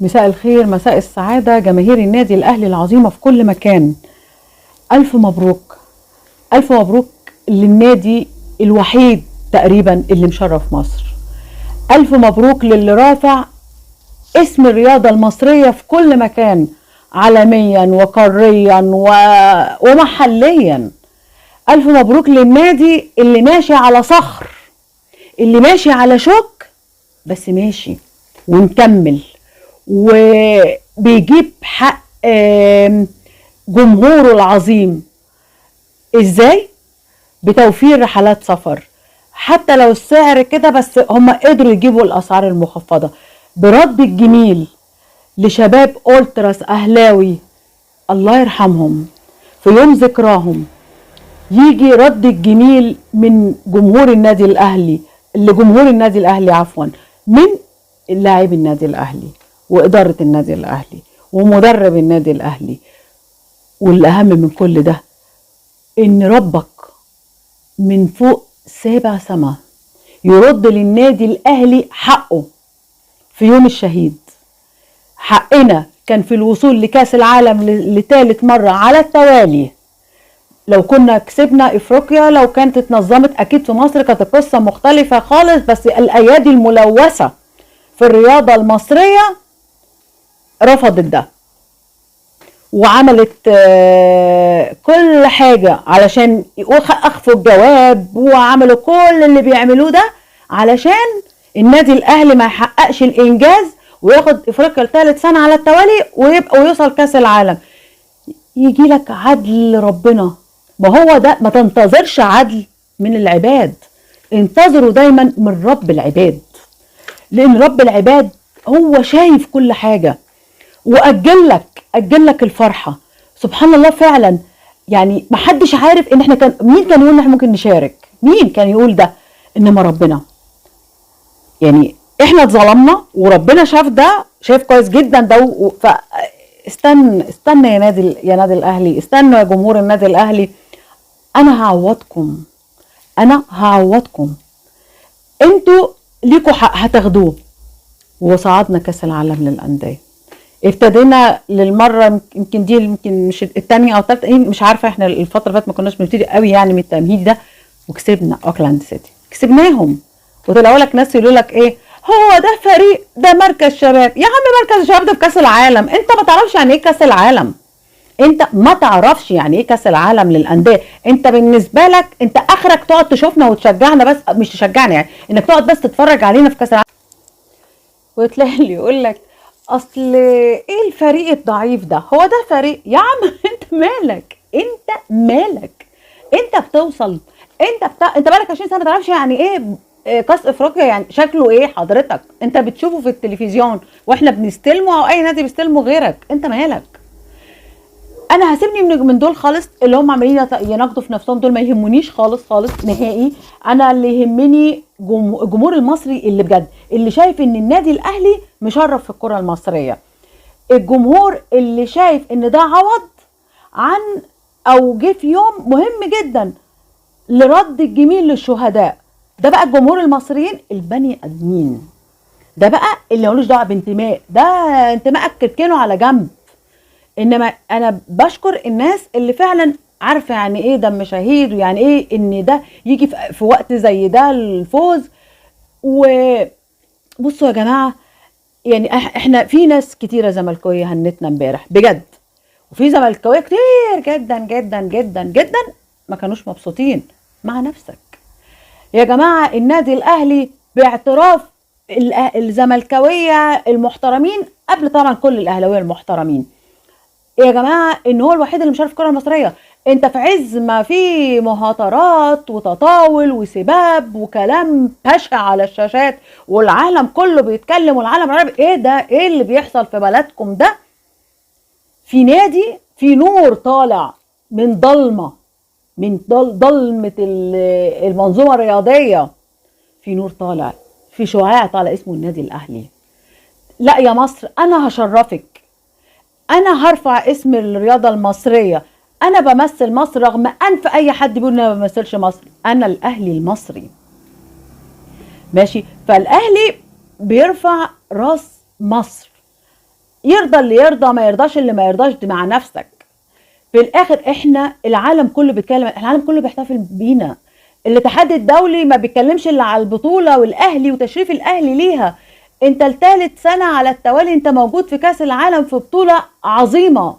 مساء الخير، مساء السعادة، جماهير النادي الأهلي العظيمة في كل مكان. ألف مبروك، ألف مبروك للنادي الوحيد تقريبا اللي مشرف مصر. ألف مبروك للي رافع اسم الرياضة المصرية في كل مكان، عالميا وقاريا ومحليا. ألف مبروك للنادي اللي ماشي على صخر، اللي ماشي على شوك، بس ماشي ونكمل وبيجيب حق جمهوره العظيم. ازاي؟ بتوفير رحلات سفر، حتى لو السعر كده، بس هم قدروا يجيبوا الاسعار المخفضة، برد الجميل لشباب أولتراس اهلاوي الله يرحمهم في يوم ذكراهم. يجي رد الجميل من جمهور النادي الاهلي، لجمهور النادي الاهلي عفوا، من لاعبي النادي الاهلي واداره النادي الاهلي ومدرب النادي الاهلي. والاهم من كل ده ان ربك من فوق سابع سما يرد للنادي الاهلي حقه في يوم الشهيد. حقنا كان في الوصول لكاس العالم لثالث مره على التوالي. لو كنا كسبنا افريقيا، لو كانت اتنظمت اكيد في مصر كانت القصه مختلفه خالص، بس الايادي الملوثه في الرياضه المصريه رفضت ده وعملت كل حاجه علشان اخفوا الجواب، وعملوا كل اللي بيعملوه ده علشان النادي الاهلي ما يحققش الانجاز وياخد افريقيا لثالث سنه على التوالي ويوصل كاس العالم. يجي لك عدل ربنا، ما هو ده. ما تنتظرش عدل من العباد، انتظروا دايما من رب العباد، لان رب العباد هو شايف كل حاجة واجل لك الفرحة. سبحان الله فعلا. يعني ما حدش عارف ان احنا مين كان يقول ان احنا ممكن نشارك؟ مين كان يقول ده؟ انما ربنا. يعني احنا اتظلمنا وربنا شاف ده، شايف كويس جدا ده. استنى يا نادي الاهلي، استنوا يا جمهور النادي الاهلي. انا هعوضكم. انتوا ليكوا حق هتاخدوه. وصعدنا كاس العالم للانديه، ابتدينا للمره يمكن دي يمكن مش الثانيه او الثالثه، مش عارفه. احنا الفتره اللي فاتت ما كناش بنبتدي قوي يعني من التمهيد ده، وكسبنا اوكلاند سيتي، كسبناهم. وطلعوا لك ناس يقولوا لك ايه، هو ده فريق، ده مركز شباب. يا عم مركز الشباب ده في كاس العالم، انت ما تعرفش يعني ايه كاس العالم. انت ما تعرفش يعني ايه كاس العالم للانديه. انت بالنسبه لك انت اخرك تقعد تشوفنا وتشجعنا، بس مش تشجعنا يعني، انك تقعد بس تتفرج علينا في كاس العالم. وتلاقي اللي يقول لك اصل ايه الفريق الضعيف ده، هو ده فريق؟ يا عم انت مالك. انت بتوصل، انت بقالك 20 سنه ما تعرفش يعني ايه كاس افريقيا يعني شكله ايه. حضرتك انت بتشوفه في التلفزيون واحنا بنستلمه، او اي نادي بيستلمه غيرك. انت مالك؟ انا هسيبني من دول خالص، اللي هم عمالين يناقضوا في نفسهم دول ما يهمونيش خالص نهائي. انا اللي يهمني الجمهور المصري اللي بجد، اللي شايف ان النادي الاهلي مشرف في الكره المصريه. الجمهور اللي شايف ان ده عوض عن، او جه في يوم مهم جدا لرد الجميل للشهداء. ده بقى الجمهور المصريين البني ادمين، ده بقى اللي ملوش دعوه بانتماء، ده انتمائك تركنه على جنب. انما انا بشكر الناس اللي فعلا عارفه يعني ايه دم شهيد، ويعني ايه ان ده يجي في وقت زي ده الفوز. وبصوا يا جماعه، يعني احنا في ناس كتيره زملكاويه هنتنا امبارح بجد، وفي زملكاويه كتير جدا جدا جدا جدا ما كانوش مبسوطين. مع نفسك يا جماعه. النادي الاهلي باعتراف الزملكاويه المحترمين قبل طبعا كل الاهلاويه المحترمين يا جماعه، ان هو الوحيد اللي مشارك في الكره المصريه. انت في عز ما في مهاترات وتطاول وسباب وكلام بشع على الشاشات، والعالم كله بيتكلم، والعالم العربي ايه ده، ايه اللي بيحصل في بلدكم ده؟ في نادي في نور طالع من ضلمه، من ضلمه المنظومه الرياضيه، في نور طالع، في شعاع طالع اسمه النادي الاهلي. لا يا مصر، انا هشرفك، انا هرفع اسم الرياضه المصريه. انا بمثل مصر رغم انف اي حد بيقول انا ما بمثلش مصر. انا الاهلي المصري ماشي. فالاهلي بيرفع راس مصر يرضى اللي يرضى، ما يرضاش اللي ما يرضاش، دي مع نفسك. في الاخر احنا العالم كله بيتكلم، العالم كله بيحتفل بينا. الاتحاد الدولي ما بيتكلمش الا على البطوله والاهلي وتشريف الاهلي ليها. انت لثالث سنه على التوالي انت موجود في كاس العالم، في بطوله عظيمه،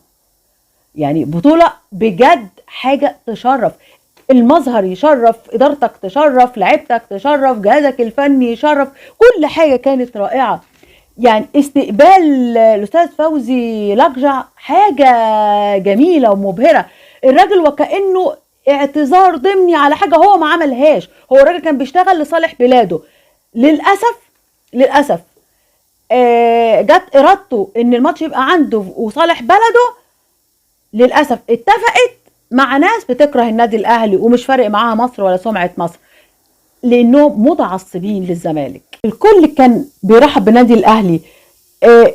يعني بطوله بجد حاجه تشرف. المظهر يشرف، ادارتك تشرف، لعيبتك تشرف، جهازك الفني يشرف، كل حاجه كانت رائعه. يعني استقبال الاستاذ فوزي لقجع حاجه جميله ومبهره. الراجل وكانه اعتذار ضمني على حاجه هو ما عملهاش. هو الراجل كان بيشتغل لصالح بلاده. للاسف للاسف جت ارادته ان الماتش يبقى عنده وصالح بلده، للاسف اتفقت مع ناس بتكره النادي الاهلي ومش فارق معاها مصر ولا سمعه مصر، لانهم متعصبين للزمالك. الكل كان بيرحب بالنادي الاهلي.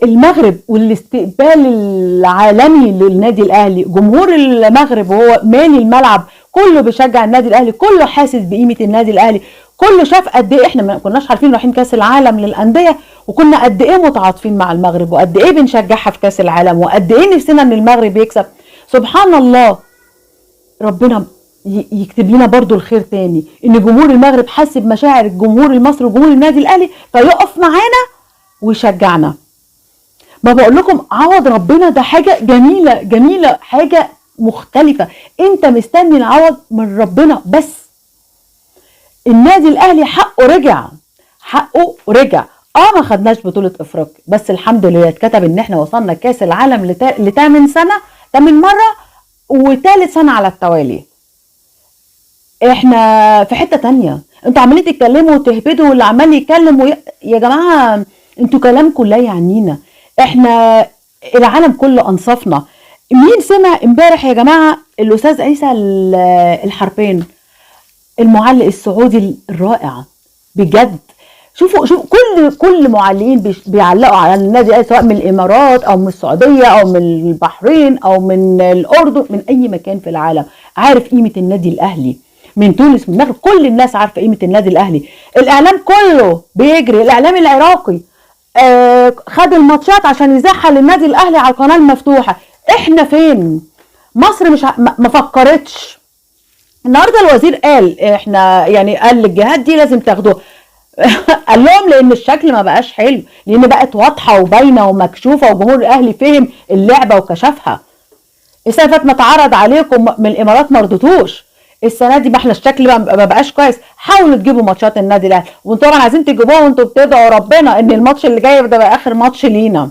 المغرب والاستقبال العالمي للنادي الاهلي، جمهور المغرب وهو مالي الملعب، كله بيشجع النادي الاهلي، كله حاسس بقيمه النادي الاهلي، كله شاف قد ايه احنا ما كناش عارفين رايحين كاس العالم للانديه، وكنا قد ايه متعاطفين مع المغرب، وقد ايه بنشجعها في كاس العالم، وقد ايه نفسنا ان المغرب يكسب. سبحان الله، ربنا يكتب لنا برضو الخير تاني، ان جمهور المغرب حس بمشاعر الجمهور المصري وجمهور النادي الاهلي، فيقف معانا ويشجعنا. ما بقول لكم عوض ربنا ده حاجه جميله جميله، حاجه مختلفه. انت مستني العوض من ربنا بس. النادي الاهلي حقه رجع، حقه رجع. ما خدناش بطوله افريقيا، بس الحمد لله اتكتب ان احنا وصلنا كاس العالم لتامن سنه، تامن مره، وثالث سنه على التوالي. احنا في حته تانية. انتوا عمالين تتكلموا وتهبدوا، واللي عمال يتكلم يا جماعه انتوا كلامكم لا يعنينا. احنا العالم كله انصفنا. مين سمع امبارح يا جماعه الاستاذ عيسى الحربين، المعلق السعودي الرائع بجد. شوفوا كل معلقين بيعلقوا على النادي الاهلي، سواء من الامارات او من السعوديه او من البحرين او من الاردن، من اي مكان في العالم عارف قيمه النادي الاهلي. من تونس، من المغرب، كل الناس عارفه قيمه النادي الاهلي. الاعلام كله بيجري، الاعلام العراقي خد الماتشات عشان يزحها للنادي الاهلي على القناه المفتوحه. احنا فين؟ مصر مش ما فكرتش. النهارده الوزير قال احنا يعني قال للجهات دي لازم تاخدوها. قال لهم لان الشكل ما بقاش حلو، لان بقت واضحه وباينه ومكشوفه، وجمهور الاهلي فهم اللعبه وكشفها. السنه اللي فاتت ما اتعرض عليكم من الامارات ما رضيتوش. السنه دي ما احنا الشكل ما بقاش كويس، حاولوا تجيبوا ماتشات النادي الاهلي، وانتوا طبعا عايزين تجيبوها وانتوا بتدعوا ربنا ان الماتش اللي جاي ده بقى اخر ماتش لينا.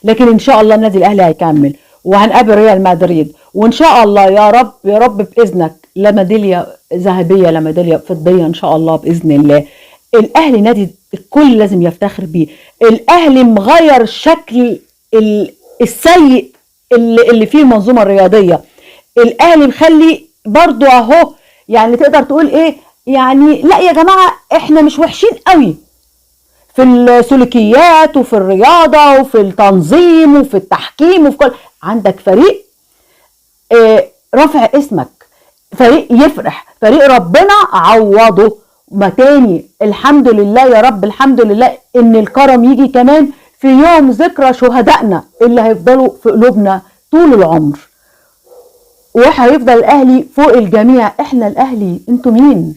لكن ان شاء الله النادي الاهلي هيكمل، وهنقابل ريال مدريد، وان شاء الله يا رب يا رب باذنك لا ميداليه ذهبيه لا ميداليه فضيه ان شاء الله باذن الله. الاهلي نادي الكل لازم يفتخر بيه. الاهلي مغير شكل السيء اللي فيه المنظومه الرياضيه. الاهلي مخلي برضو اهو، يعني تقدر تقول ايه، يعني لا يا جماعه احنا مش وحشين قوي في السلوكيات وفي الرياضه وفي التنظيم وفي التحكيم وفي كل. عندك فريق رافع اسمك، فريق يفرح، فريق ربنا عوضه. ما تاني الحمد لله يا رب، الحمد لله ان الكرم يجي كمان في يوم ذكرى شهدائنا اللي هيفضلوا في قلوبنا طول العمر، وهيفضل الاهلي فوق الجميع. احنا الاهلي، انتوا مين؟